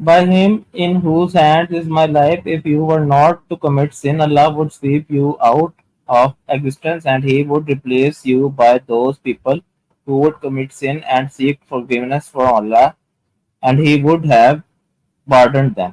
By him in whose hands is my life, if you were not to commit sin, Allah would sweep you out of existence and he would replace you by those people who would commit sin and seek forgiveness from Allah, and he would have pardoned them.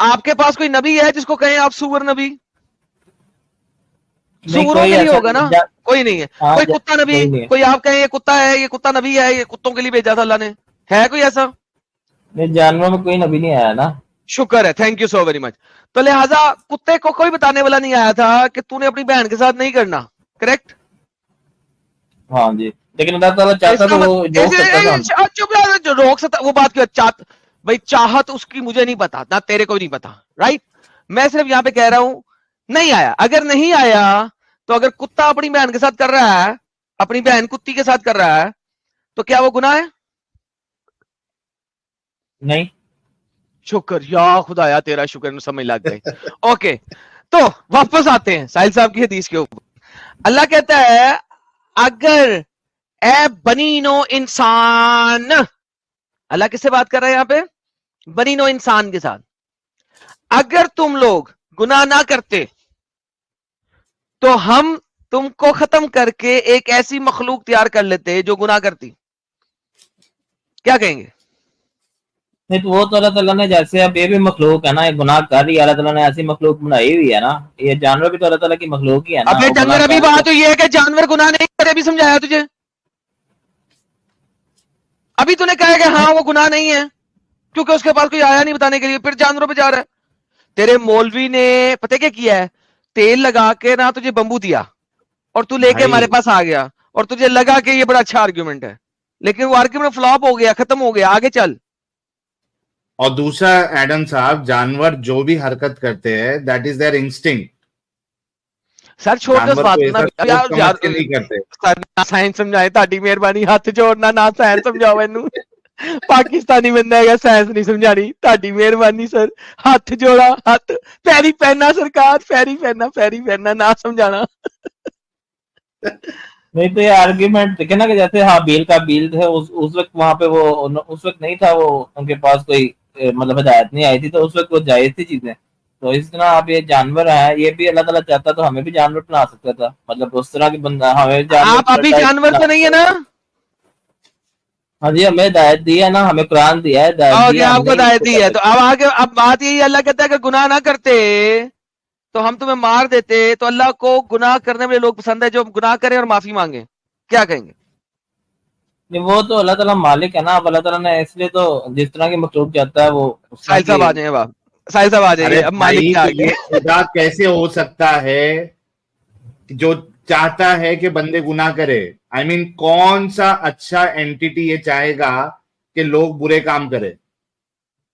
آپ کے پاس کوئی نبی ہے جس کو کہیں آپ سور نبی؟ نہیں سوروں کوئی کے لیے ایسا ہوگا نا، کوئی نہیں ہے. ہاں کوئی کتا نبی، کوئی نہیں ہے. کوئی آپ کہیں یہ کتا ہے، یہ کتا نبی ہے، یہ کتوں کے لیے بھیجا تھا اللہ نے، ہے کوئی ایسا؟ نہیں جانوروں میں کوئی نبی نہیں آیا نا. شکر ہے، thank you so very much. تو لہٰذا کتے کو کوئی بتانے والا نہیں آیا تھا کہ تو نے اپنی بہن کے ساتھ نہیں کرنا، کریکٹ؟ ہاں جی، لیکن اللہ تعالیٰ چاہتا تو وہ روک سکتا تھا. چپ رہا، جو روک سکتا وہ بات کیا چاہت بھائی، چاہت اس کی مجھے نہیں پتا، نہ تیرے کو نہیں پتا، رائٹ؟ میں صرف یہاں پہ کہہ رہا ہوں نہیں آیا. اگر نہیں آیا تو اگر کتا اپنی بہن کے ساتھ کر رہا ہے، اپنی بہن کتی کے ساتھ کر رہا ہے، تو کیا وہ گناہ ہے؟ نہیں. شکر یا خدایا تیرا شکر، سمجھ لگ گئی. اوکے، تو واپس آتے ہیں ساحل صاحب کی حدیث کے اوپر. اللہ کہتا ہے اگر اے بنی نو انسان، اللہ کس سے بات کر رہا ہے یہاں پہ؟ بنی نو انسان کے ساتھ. اگر تم لوگ گناہ نہ کرتے تو ہم تم کو ختم کر کے ایک ایسی مخلوق تیار کر لیتے جو گناہ کرتی. کیا کہیں گے؟ نہیں تو وہ تو اللہ تعالیٰ نے جیسے اب یہ بھی مخلوق ہے نا، یہ گناہ کر رہی ہے، اللہ تعالیٰ نے ایسی مخلوق بنائی ہوئی ہے نا. یہ جانور بھی تو اللہ تعالیٰ کی مخلوق ہی ہے نا. ابے وہ ڈنگر، گناہ ابھی کر رہی بات ہوئی ہے کہ جانور گناہ نہیں کرے، ابھی سمجھایا تجھے. ابھی تو نے کہا کہ ہاں وہ گناہ نہیں ہے کیونکہ اس کے پاس کوئی آیا نہیں بتانے کے لیے، پھر جانوروں پہ جا رہا ہے. تیرے مولوی نے پتہ کیا کیا ہے؟ تیل لگا کے نہ تجھے بمبو دیا اور تو لے کے بھائی ہمارے پاس آ گیا اور تجھے لگا کہ یہ بڑا اچھا آرگیومنٹ ہے، لیکن وہ آرگیومنٹ فلاپ ہو گیا، ختم ہو گیا. آگے چل. اور دوسرا ایڈم صاحب، جانور جو بھی حرکت کرتے ہیں دیٹ از دیئر انسٹنکٹ. سر چھوڑ دو اس جانور بات کو کو نا ایسا سوچ سمجھ کے نہیں کرتے. سر نہ سائنس سمجھائے، تاڑی مہربانی ہاتھ جوڑنا، نہ سائنس سمجھاؤ اینو. پاکستانی بندہ ہے، سائنس نہیں سمجھانی، تاڑی مہربانی سر. ہاتھ جوڑا، ہاتھ پیری پہنا سرکار، پیری پہنا نہ سمجھانا. نہیں تو یہ آرگیومنٹ دیکھے نا کہ جیسے حابیل کا بیل تھے، اس وقت وہاں پہ وہ اس وقت نہیں تھا، وہ ان کے پاس کوئی مطلب ہدایت نہیں آئی تھی، تو اس وقت وہ جائز تھی چیزیں. تو اس طرح آپ یہ جانور ہیں، یہ بھی اللہ تعالیٰ چاہتا تو ہمیں بھی جانور بنا سکتا تھا. مطلب اس طرح کی بندہ ہمیں جانور آپ ابھی جانور تو نہیں ہے نا؟ ہاں جی، ہمیں ہدایت دی ہے نا، ہمیں قرآن دیا ہے، ہدایت دی ہے، آپ ہم کو نہیں ہدایت دی ہے. تو اب آگے اب بات یہی، اللہ کہتا ہے کہ گناہ نہ کرتے تو ہم تمہیں مار دیتے. تو اللہ کو گناہ کرنے والے لوگ پسند ہے جو گناہ کریں اور معافی مانگیں. کیا کہیں گے؟ نہیں، وہ تو اللہ تعالیٰ مالک ہے نا. اب اللہ تعالیٰ نے اس لیے تو جس طرح کی مخلوق چاہتا ہے وہ اس طرح ساحل کی. صاحب آ جائیں، باپ ساحل صاحب آ جائیے، ارے اب مالک بھائی کیا آ تو گیا. یہ خدا کیسے ہو سکتا ہے جو چاہتا ہے کہ بندے گناہ کرے؟ آئی مین کون سا اچھا اینٹیٹی یہ چاہے گا کہ لوگ برے کام کرے؟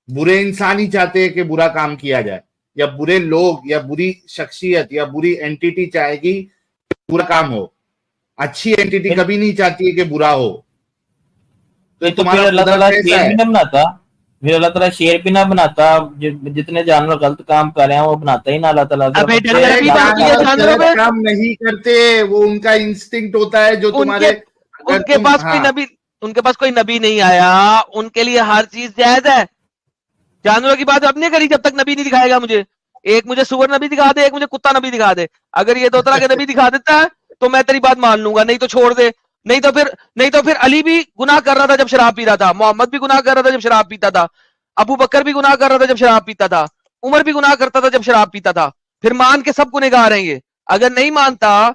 برے انسان ہی چاہتے ہیں کہ برا کام کیا جائے، یا برے لوگ یا بری شخصیت یا بری اینٹیٹی چاہے گی کہ برا کام ہو. اچھی اینٹیٹی کبھی نہیں چاہتی ہے کہ برا ہو. تو تو تمہارا پھر اللہ خدا تعالیٰ کیسا شیر بھی ہے؟ نہ بناتا، پھر اللہ تعالیٰ شیر بھی نہ بناتا. جتنے جانور غلط کام کر رہے ہیں وہ بناتا ہی نہ اللہ تعالیٰ. صرف ابھی ڈنگر، ارے ابھی اپنا بات ہوئی ہے جانور جانوروں غلط پہ. کام نہیں کرتے، وہ ان کا انسٹنکٹ ہوتا ہے جو ان کے تمہارے ان اگر کے تم پاس کوئی ہاں نبی، ان کے پاس کوئی نبی نہیں آیا، ان کے لیے ہر چیز جائز ہے. جانوروں کی بات اب نہیں کری جب تک نبی نہیں دکھائے گا مجھے. ایک مجھے سور نبی دکھا دے، ایک مجھے کتا نبی دکھا دے. اگر یہ دو طرح کے نبی دکھا دیتا ہے تو میں تیری بات مان لوں گا، نہیں تو چھوڑ دے. نہیں تو پھر علی بھی گناہ کر رہا تھا جب شراب پی رہا تھا، محمد بھی گناہ کر رہا تھا جب شراب پیتا تھا، ابو بکر بھی گناہ کر رہا تھا جب شراب پیتا تھا، عمر بھی گناہ کرتا تھا جب شراب پیتا تھا. پھر مان کے سب گنہگار ہیں یہ. اگر نہیں مانتا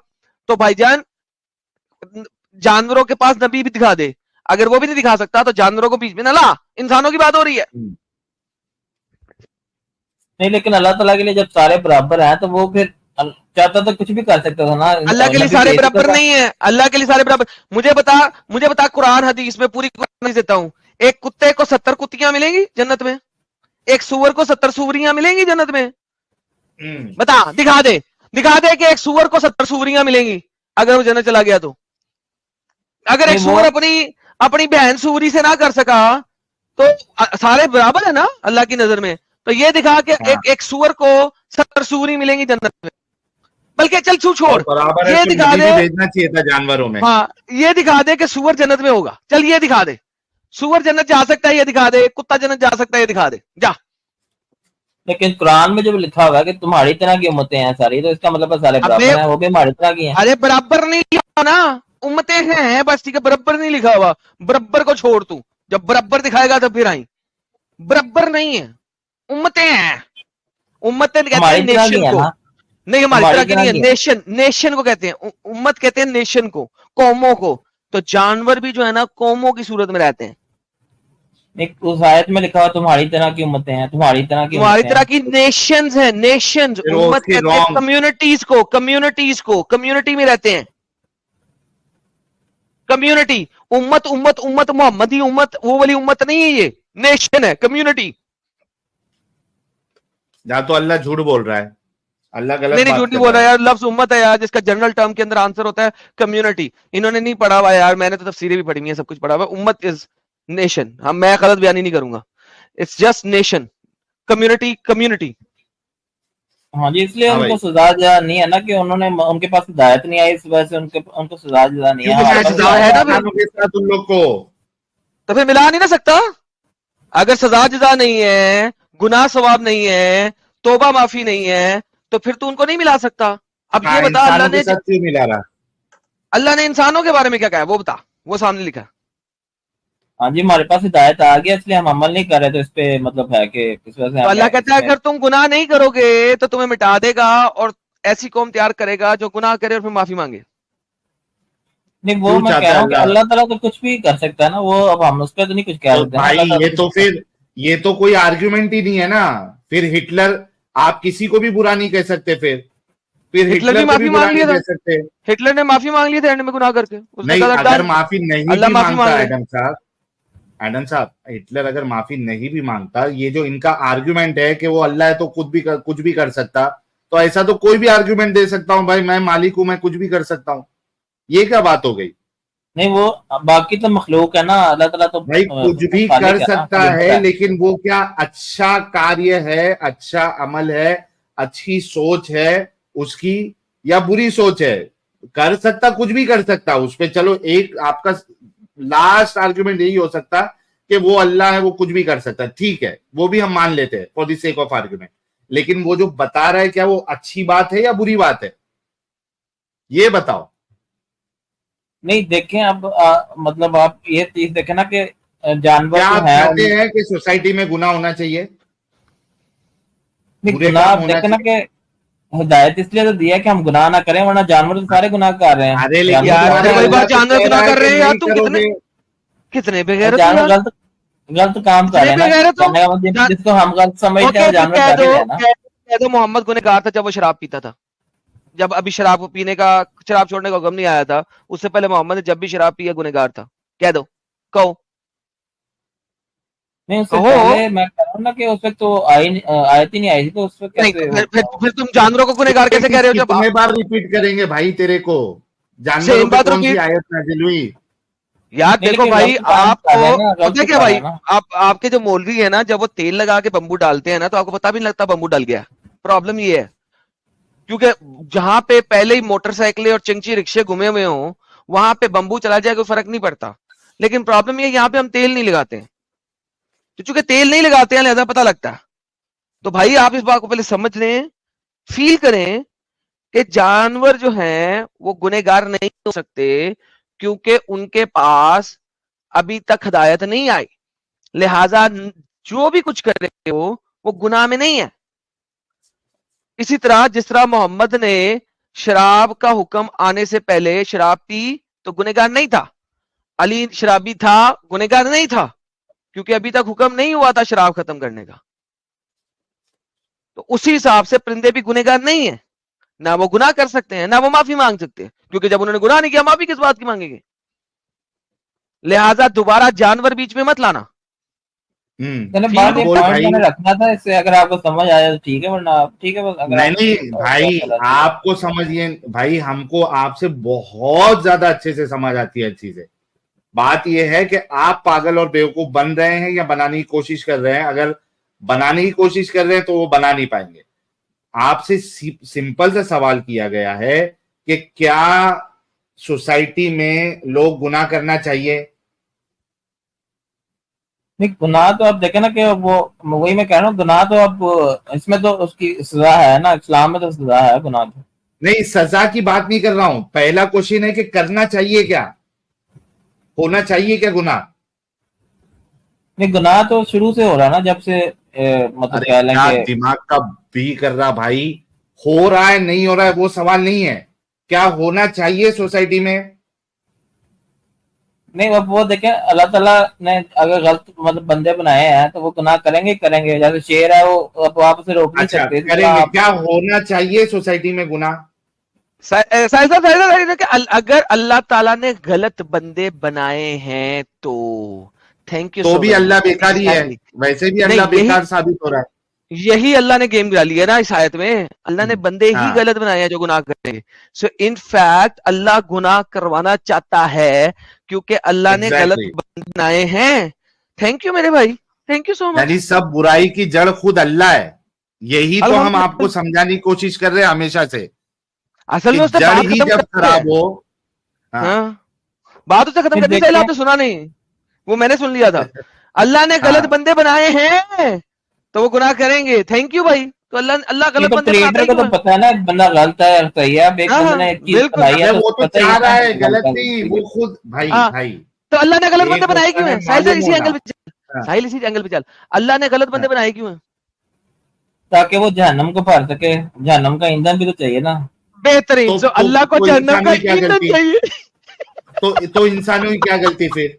تو بھائی جان جانوروں کے پاس نبی بھی دکھا دے. اگر وہ بھی نہیں دکھا سکتا تو جانوروں کو بیچ میں نہ لا. انسانوں کی بات ہو رہی ہے. نہیں، لیکن اللہ تعالیٰ کے لیے جب سارے برابر ہیں تو وہ پھر چاہتا تو کچھ بھی کر سکتا تھا نا. اللہ کے لیے نبی سارے بھیج سکتا برابر تھا. نہیں ہے. اللہ کے لیے سارے برابر. مجھے بتا قرآن حدیث میں پوری قرآن دیتا ہوں، ایک کتے کو 70 کتیاں ملیں گی جنت میں؟ ایک سور کو 70 سوریاں ملیں گی جنت میں؟ بتا، دکھا دے کہ ایک سور کو 70 سوریاں ملیں گی اگر وہ جنت چلا گیا تو. اگر ایک نہیں وہ سور اپنی بہن سوری سے نہ کر سکا تو سارے برابر ہے نا اللہ کی نظر میں. تو یہ دکھا کہ ایک سور کو 70 سوری ملیں گی جنت میں. بلکہ چل چھوڑ، اور برابر ہے یہ تو دکھا نبی دے. بھی بھیجنا چاہیے تھا جانوروں میں. ہاں، یہ دکھا دے کہ سور جنت میں ہوگا. چل یہ دکھا دے. سور جنت جا سکتا ہے یہ دکھا دے. کتا جنت جا سکتا ہے یہ دکھا دے. جا. لیکن قرآن میں جب لکھا ہوا ہے کہ تمہاری طرح کی امتیں ہیں ساری، تو اس کا مطلب ہے سارے برابر ہیں، وہ بھی ہماری طرح کی ہیں. ارے برابر نہیں لکھا نا، امتیں ہیں بس، ٹھیک ہے. برابر نہیں لکھا ہوا. برابر کو چھوڑ، تو جب برابر دکھائے گا تو پھر آئیں. برابر نہیں ہے، امتیں ہیں. امت کہتے ہیں ہماری طرح نیشن کی ہے کو. نا, نہیں ہماری ہماری طرح کی نہیں ہے, طرح کی ہے. نیشن, نیشن کو کہتے ہیں امت, کہتے ہیں نیشن کو, قوموں کو. تو جانور بھی جو ہے نا قوموں کی صورت میں رہتے ہیں. ایک اس آیت میں لکھا ہوا تمہاری طرح کی امتیں ہیں, تمہاری طرح کی تمہاری امتیں طرح ہیں. کی نیشنز ہیں, نیشنز. پھر وہ اس امت کی کہتے ہیں رانگ. کمیونٹیز کو, کمیونٹیز کو, کمیونٹی میں رہتے ہیں, کمیونٹی. امت امت امت محمدی امت وہ والی امت نہیں ہے, یہ نیشن ہے, کمیونٹی. یا تو اللہ جھوٹ بول رہا ہے, اللہ غلط نہیں نہیں بات جھوٹ نہیں کر بول رہا رہا ہے. یار, لفظ امت ہے یار جس کا جنرل ٹرم کے اندر آنسر ہوتا ہے کمیونٹی. انہوں نے نہیں پڑھا ہوا یار, میں نے تو تفسیریں بھی پڑھی ہوئی ہیں, سب کچھ پڑھا ہوا. امت از نیشن. ہم میں غلط بیانی نہیں کروں گا, it's just nation, community, community. ہاں جی, اس لیے ہاں ان کو بھائی, سزا جزا نہیں ہے نا, کہ انہوں نے ان کے پاس ہدایت نہیں آئی, اس وجہ سے ان کو سزا جزا نہیں ہے. کیوں ہمارے ہے سزا پاس جزا ملا ہے ہدایت نا آ پھر, گئی. انسانوں کے ساتھ ان لوگ کو؟ تو پھر ملا نہیں نہ سکتا. اگر سزا جزا نہیں ہے, گناہ ثواب نہیں ہے, توبہ معافی نہیں ہے, تو پھر تو ان کو نہیں ملا سکتا. اب یہ ہاں, بتا انسانوں کے ساتھ کیوں ملا رہا؟ اللہ نے انسانوں کے بارے میں کیا کہا ہے وہ بتا, وہ سامنے لکھا. ہاں جی, ہمارے پاس ہدایت آ گیا, اس لیے ہم عمل نہیں کر رہے, تو اس پہ مطلب ہے کہ اس وجہ سے تو ہمیں اللہ کہتا اس ہے میں اگر تم گناہ نہیں کرو گے تو تمہیں مٹا دے گا, اور ایسی قوم تیار کرے گا جو گناہ کرے اور پھر معافی مانگے. نہیں. وہ کیوں میں کہہ چاہتا رہا ہے ہوں کہ اللہ؟ اللہ تعالیٰ تو کچھ بھی کر سکتا ہے نا, وہ اب ہم اس پہ تو نہیں کچھ کہہ تو سکتے نا, بھائی اللہ تعالیٰ یہ تو تو کچھ پھر یہ تو کوئی آرگیومنٹ ہی نہیں ہے نا. پھر ہٹلر, آپ کسی کو بھی برا نہیں کہہ سکتے. پھر ہٹلر بھی ہٹلر کو بھی معافی برا مانگ لیا نہیں تھا, کہہ سکتے. ہٹلر نے معافی مانگ لی تھی اینڈ میں گناہ کر کے, اس نے نہیں, کہا اگر ڈن, معافی نہیں اللہ بھی معافی مانگتا مانگ لے. ایڈم صاحب, ہٹلر اگر معافی نہیں بھی مانگتا, یہ جو ان کا آرگیومنٹ ہے کہ وہ اللہ ہے تو خود بھی کچھ بھی کر سکتا, تو ایسا تو کوئی بھی آرگیومنٹ دے سکتا ہوں بھائی, میں مالک ہوں, میں کچھ بھی کر سکتا ہوں. یہ کیا بات ہو گئی نہیں. وہ باقی تو مخلوق ہے نا, اللہ تعالیٰ تو بھائی؟ کچھ بھی کر خالق ہے نا, سکتا خالق ہے, ہے. لیکن وہ کیا اچھا کاریہ ہے, اچھا عمل ہے, اچھی سوچ ہے اس کی, یا بری سوچ ہے؟ کر سکتا, کچھ بھی کر سکتا اس پہ. چلو ایک آپ کا لاسٹ آرگیومنٹ یہی ہو سکتا کہ وہ اللہ ہے, وہ کچھ بھی کر سکتا ہے, ٹھیک ہے, وہ بھی ہم مان لیتے ہیں for the sake of argument. لیکن وہ جو بتا رہا ہے, کیا وہ اچھی بات ہے یا بری بات ہے؟ یہ بتاؤ. نہیں دیکھیں, اب مطلب آپ یہ چیز دیکھیں نا کہ جانور کیا جو آپ ہیں چاہتے ہیں کہ سوسائٹی میں گناہ ہونا چاہیے, برے گناہ, کام آپ ہونا دیکھیں نا چاہیے؟ کہ ہدایت اس لیے تو دیا کہ ہم گناہ نہ کریں, ورنہ جانور تو سارے گناہ کر رہے ہیں. ارے لیکن جانور یار کون پھر تمہارا وہی سا اللہ بات, تو جانور کہہ گناہ رہا ہے کر کہ رہے ہیں یار, نہیں تم کرو گے. کتنے بے غیرت ہو جانور یار, غلط کام کر کتنے رہے ہیں بے نا, غیرت ہو. کرنے کا مطلب جس کو ہم غلط سمجھتے ہیں اوکے وہ پھر جانور کر ہی رہے ہیں نا. کہہ دو محمد گنہگار تھا جب وہ شراب پیتا تھا, جب ابھی شراب پینے کا, شراب چھوڑنے کا حکم نہیں آیا تھا, اس سے پہلے محمد نے جب بھی شراب پیا گنہگار تھا. کہہ دو, کہو نہیں, اس سے کہو. پہلے میں کہہ رہا ہوں نا کہ اس وقت تو آیت ہی نہیں آئی تھی, تو اس وقت نہیں کیسے تو ہو گیا. پھر تم جانوروں کو گنہگار کیسے کہہ رہے ہو جب کتنے بار ریپیٹ کریں گے بھائی تیرے کو؟ جانوروں سیم پہ بات کون سی ریپیٹ. آیت نازل ہوئی؟ یار نہیں, دیکھو لیکن بھائی, غلط کام آپ کر کو رہے ہیں نا, غلط پتہ تو کیا کر رہے بھائی, ہیں نا. آپ کے جو مولوی ہیں نا, جب وہ تیل لگا کے بمبو ڈالتے ہیں نا, تو آپ کو پتہ بھی نہیں لگتا بمبو ڈل گیا. پرابلم یہ ہے, کیونکہ جہاں پہ پہلے ہی موٹر سائیکلیں اور چنچی رکشے گھومے ہوئے ہوں, وہاں پہ بمبو چلا جائے کوئی فرق نہیں پڑتا. لیکن پرابلم یہ ہے, یہاں پہ ہم تیل نہیں لگاتے ہیں, تو چونکہ تیل نہیں لگاتے ہیں لہذا پتہ لگتا ہے. تو بھائی آپ اس بات کو پہلے سمجھ لیں, فیل کریں کہ جانور جو ہیں وہ گنہگار نہیں ہو سکتے, کیونکہ ان کے پاس ابھی تک ہدایت نہیں آئی. لہذا جو بھی کچھ کر رہے ہو وہ گناہ میں نہیں ہے. اسی طرح جس طرح محمد نے شراب کا حکم آنے سے پہلے شراب پی تو گنہگار نہیں تھا, علی شرابی تھا, گنہگار نہیں تھا, کیونکہ ابھی تک حکم نہیں ہوا تھا شراب ختم کرنے کا. تو اسی حساب سے پرندے بھی گنہگار نہیں ہیں, نہ وہ گناہ کر سکتے ہیں, نہ وہ معافی مانگ سکتے ہیں, کیونکہ جب انہوں نے گناہ نہیں کیا معافی کس بات کی مانگیں گے. لہذا دوبارہ جانور بیچ میں مت لانا. چلے فیل بات کو یہ بول پوائنٹ بھائی. میں نے رکھنا تھا, اس سے اگر آپ کو سمجھ آیا تو ٹھیک ہے, ورنہ ٹھیک ہے, بس اگر نہیں آپ نہیں بھائی, آپ کو سمجھیے بھائی, ہم کو آپ سے بہت زیادہ اچھے سے سمجھ آتی ہے چیزیں. بات یہ ہے کہ آپ پاگل اور بیوقوف بن رہے ہیں یا بنانے کی کوشش کر رہے ہیں. اگر بنانے کی کوشش کر رہے ہیں تو وہ بنا نہیں پائیں گے. آپ سے سمپل سے سوال کیا گیا ہے کہ کیا سوسائٹی میں لوگ گناہ کرنا چاہیے؟ نہیں, گناہ تو آپ دیکھیں نا کہ وہ, وہی میں کہہ رہا ہوں, گناہ تو اب اس میں تو اس کی سزا ہے نا, اسلام میں تو سزا ہے گناہ تو. نہیں, سزا کی بات نہیں کر رہا ہوں. پہلا کوشچن ہے کہ کرنا چاہیے کیا, ہونا چاہیے کیا گناہ؟ نہیں, گناہ تو شروع سے ہو رہا ہے نا, جب سے مطلب ارے کہہ لیں کیا کہ دماغ کا بھی کر رہا بھائی, ہو رہا ہے نہیں ہو رہا ہے وہ سوال نہیں ہے, کیا ہونا چاہیے سوسائٹی میں. نہیں, اب وہ دیکھیں اللہ تعالیٰ نے اگر غلط مطلب بندے بنائے ہیں تو وہ گناہ کریں گے کریں گے, جیسے شیر ہے وہ اب آپ اسے روک نہیں اچھا سکتے, اسی کریں طرح گے, آپ کیا ہونا چاہیے سوسائٹی میں گناہ. اگر اللہ تعالیٰ نے غلط بندے بنائے ہیں تو تھینک یو تو سو بھی ویری اللہ مچ. بیکار ہی ہے, ویسے بھی اللہ نہیں, بیکار ثابت ہو رہا ہے. یہی اللہ نے گیم ڈالی ہے نا اس آیت میں. اللہ نے بندے ہی ہاں غلط بنائے ہیں جو گناہ کریں گے. سو ان فیکٹ اللہ گناہ کروانا چاہتا ہے کیونکہ اللہ نے غلط ایگزیکٹلی, بندے بنائے ہیں. تھینک یو میرے بھائی, تھینک یو سو مچ. یعنی سب برائی کی جڑ خود اللہ ہے, یہی تو ہم آپ کو الحمدللہ. سمجھانے کی کوشش کر رہے ہیں ہمیشہ سے, اصل کہ میں اس نے جڑ بات ہی ختم جب کر دی ہے. خراب ہو. ہاں ہاں, بات اس نے ختم نہیں کر دی. سہیل دیکھیں آپ نے سنا نہیں, وہ میں نے سن لیا تھا. اللہ نے ہاں غلط بندے بنائے ہیں تو وہ گناہ کریں گے. تھینک یو بھائی. تو اللہ یہ غلط تو بندے بناتا کریٹر ہی کو کیوں تو ہے؟ پتا ہے نا بندہ غلط ہے اور صحیح ہے, اب ایک ہاں بندے ہاں نے ایک چیز بالکل. بنائی ہے ارے تو اس وہ کو تو پتہ ہی چاہ ہے نا رہا ہے کہ غلط غلط ہے نہیں, صحیح وہ ہے. خود بھائی ہاں, بھائی تو اللہ نے غلط بندے ایک بنائے ہوتا کیوں ہے ہیں؟ ساحل معلوم اسی ہونا. اینگل پہ چل. ہاں, ساحل اسی اینگل پہ چل. اللہ نے غلط ہاں. بندے بنائے کیوں ہیں؟ تاکہ وہ جہنم کو بھر سکے, جہنم کا ایندھن بھی تو چاہیے نا. بہترین. سو اللہ کو تو جہنم کا انسانوں کی کیا ایندھن غلطی, چاہیے. تو انسانوں کی کیا غلطی پھر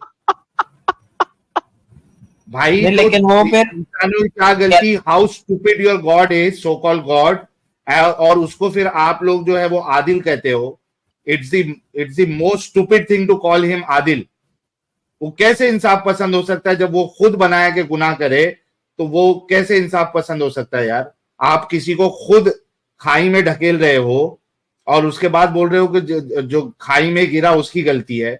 بھائی, نہیں تو لیکن وہ پھر انسانوں کی کیا غلطی, how stupid your God is, so call God, اور اس کو پھر آپ لوگ جو ہے وہ عادل کہتے ہو. It's the most stupid thing to call ہم عادل. وہ کیسے انصاف پسند ہو سکتا ہے جب وہ خود بنایا کہ گناہ کرے, تو وہ کیسے انصاف پسند ہو سکتا ہے یار. آپ کسی کو خود کھائی میں ڈھکیل رہے ہو اور اس کے بعد بول رہے ہو کہ جو کھائی میں گرا اس کی غلطی ہے.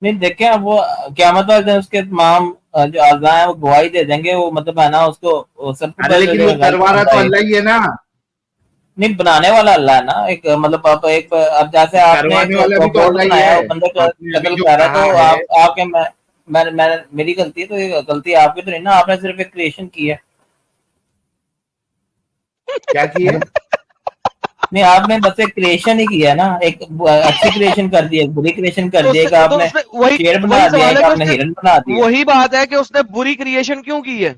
نہیں دیکھیں, اب وہ قیامت والے دن اس کے تمام جو اعضاء ہیں وہ گواہی دے دیں گے, وہ مطلب ہے نا اس کو سب کو ارے پتہ چل لیکن جائے وہ گا غلط کروا بندہ تو ہے. اللہ ہی ہے نا, نہیں, بنانے والا اللہ ہے نا. ایک مطلب آپ ایک اب جیسے آپ نے کروانے والا بھی تو بورڈ اللہ ہی بنایا, ہے. وہ بندہ آپ نے ابھی قتل جو کر رہا ہے کہا تو ہے, آپ کے میری غلطی ہے, تو یہ غلطی آپ کی تو نہیں نا, آپ نے صرف ایک کریشن کی ہے. کیا کی ہے, نہیں, آپ نے بس ایک کریشن ہی کیا ہے نا, ایک اچھی کریشن کر دی, ایک بری کریشن کر دی, ایک آپ تو نے اس نے وہی شیر بنا وہی دیا, سوال ایک ہے کہ آپ اس نے نے ہرن بنا دیا. وہی بات ہے کہ اس نے بری کریشن کیوں کی ہے.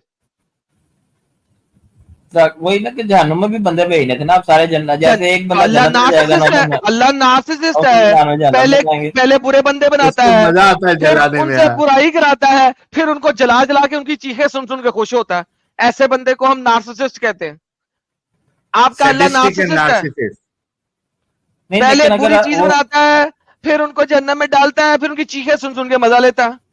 وہی نا کہ جہنم میں بھی بندے بھیجنے تھے نا, آپ سارے جنت, جیسے ایک بندہ اللہ جنت میں جائے گا, نارسسسٹ ہے. اللہ نارسسسٹ ہے. جہنم میں پہلے جائیں گے. پہلے برے بندے اس بناتا کو ہے, مزہ آتا ہے پھر جلانے ان میں. سے برائی کراتا ہے, پھر ان کو جلا جلا کے ان کی چیخیں سن سن کے خوش ہوتا ہے. ایسے بندے کو ہم نارسسسٹ کہتے ہیں. آپ کا اللہ سیڈسٹک اینڈ نارسسسٹ ہے. نارسسسٹ. نہیں پہلے لیکن اگر بری چیز وہ بناتا ہے, پھر ان کو جہنم میں ڈالتا ہے, پھر ان کی چیخیں سن سن کے مزہ لیتا ہے.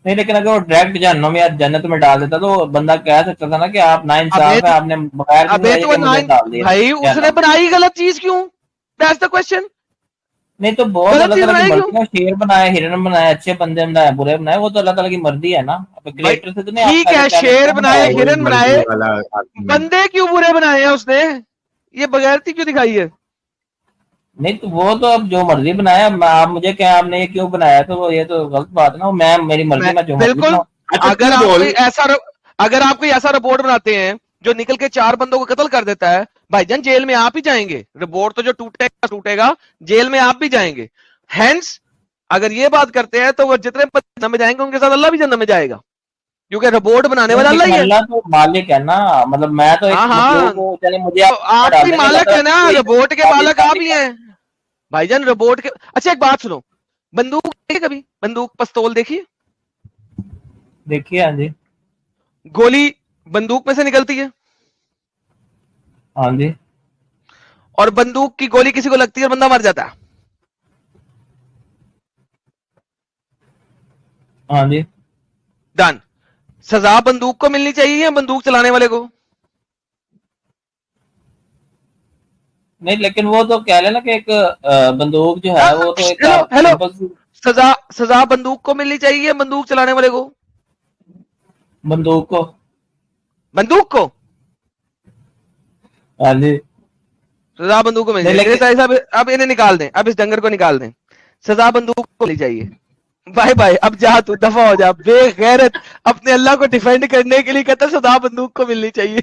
نہیں, لیکن اگر وہ ڈائریکٹ جہنم یا جنت میں ڈال دیتا تو بندہ کہہ سکتا تھا نا کہ آپ نا ابے انصاف ہے, آپ نے بغیر کسی ابے وجہ تو کے مجھے ڈال دیا بھائی اس نے جہنم میں. بنائی غلط چیز کیوں؟ That's the question. نہیں تو بہت غلط اللہ چیز تعالیٰ کی بنائی کیوں؟ مرضی ہے, شیر بنائے, ہرن بنائے, اچھے بندے بنائے, برے بنائے, وہ تو اللہ تعالیٰ کی مرضی ہے نا. بھائی کریٹر سے تو نہیں آپ ٹھیک ہے, ایسے کہہ سکتے شیر ہیں بنائے, بنایا ہے. کوئی ہرن مرضی بنائے, والا آدمی نہیں. بندے کیوں برے بنائے ہیں اس نے؟ یہ بغیرتی کیوں دکھائی ہے؟ نہیں تو وہ تو اب جو مرضی بنایا, آپ مجھے کہیں آپ نے یہ کیوں بنایا, تو یہ تو غلط بات ہے نا. میں میری مرضی, میں جو مرضی بالکل. بناؤں. اچھا اگر تو آپ بول, کوئی ایسا رپورٹ بناتے ہیں جو نکل کے 4 بندوں کو قتل کر دیتا ہے, بھائی جان جیل میں آپ ہی جائیں گے. رپورٹ تو جو ٹوٹے گا, جیل میں آپ بھی جائیں گے. ہینس اگر یہ بات کرتے ہیں تو وہ جتنے جنت میں جائیں گے ان کے ساتھ اللہ بھی جنت میں جائے گا, کیونکہ رپورٹ بنانے نہیں والا اللہ لیکن ہی ہے. اللہ تو مالک ہے نا, مطلب میں تو ایک ہاں ہاں, مخلوق ہوں, چلے مجھے تو آپ آپ ڈال بھی دیں گے, اللہ مالک ہے تعالیٰ نا, کوئی رپورٹ کے مالک آپ مالک ہی ہے. ہیں. بھائی جان رپورٹ کے, اچھا ایک بات سنو, بندوق دیکھی کبھی؟ بندوق پستول دیکھی؟ دیکھیے, ہاں جی, گولی بندوق میں سے نکلتی ہے, ہاں جی, اور بندوق کی گولی کسی کو لگتی ہے اور بندہ مر جاتا ہے. ہاں جی. ڈن. سزا بندوق کو ملنی چاہیے یا بندوق چلانے والے کو؟ نہیں لیکن وہ تو کہہ لیں نا کہ ایک بندوق جو ہے وہ تو ایک ہیلو آپ ہیلو, سمپل سی سزا بندوق کو ملنی چاہیے یا بندوق چلانے والے کو؟ بندوق کو. بندوق کو ہاں جی. سزا بندوق کو ملنی نہیں چاہیے. لیکن صاحب اب انہیں نکال دیں, اب اس ڈنگر کو نکال دیں, سزا بندوق کو ملنی چاہیے. بھائی بھائی اب جا, تو دفع ہو جا, بے غیرت. اپنے اللہ کو ڈیفینڈ کرنے کے لیے کہتا سزا بندوق کو ملنی چاہیے.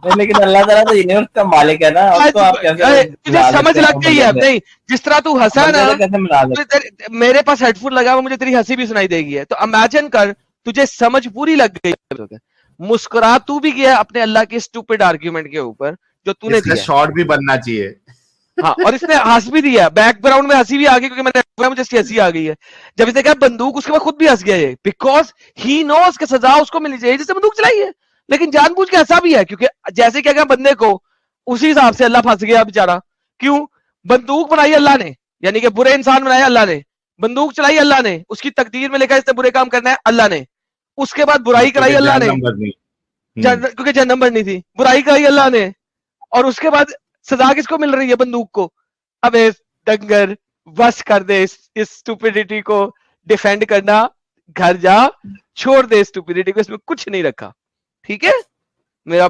نہیں, لیکن اللہ تعالیٰ تو یونیورس کا مالک ہے نا, اس کو آپ کیسے تجھے ملا سمجھ سکتے ہیں لگ گئی ہے بندے اب؟ سے, نہیں, جس طرح تو ہنسا نا, بندے سے کیسے ملا سکتے میرے پاس ہیڈ فون لگا ہوا, مجھے تیری ہنسی بھی سنائی دے گی ہے. تو امیجن کر تجھے سمجھ پوری لگ گئی, مسکرا تو بھی گیا اپنے اللہ کے اسٹوپڈ آرگیومنٹ کے اوپر جو تو نے اس کا دیا. شارٹ بھی بننا چاہیے. ہاں, اور اس نے ہنس بھی دیا, بیک گراؤنڈ میں ہنسی بھی آ گئی کیونکہ میں نے مجھے اس کی ہنسی آ گئی ہے. جب اس نے کہا بندوق, اس کے بعد خود بھی ہنس گیا یہ, بیکاز ہی نوز کہ سزا اس کو ملنی چاہیے جس نے بندوق چلائی ہے, لیکن جان بوجھ کے ہنسا بھی ہے کیونکہ جیسے کیا بندے کو اسی حساب سے اللہ پھنس گیا بیچارہ. کیوں؟ بندوق بنائی اللہ نے, یعنی کہ برے انسان بنایا اللہ نے, بندوق چلائی اللہ نے, اس کی تقدیر میں لکھا اس نے برے کام کرنا ہے اللہ نے, اس کے بعد برائی کرائی اللہ نے کیونکہ جہنم بڑھنی تھی, برائی کرائی اللہ نے, اور اس کے بعد سزا کس کو مل رہی ہے؟ بندوق کو. اب ڈنگر بس کر دے اس اسٹوپیڈیٹی کو ڈیفینڈ کرنا, گھر جا چھوڑ دے اسٹوپیڈیٹی کو, اس میں کچھ نہیں رکھا. ٹھیک ہے میرا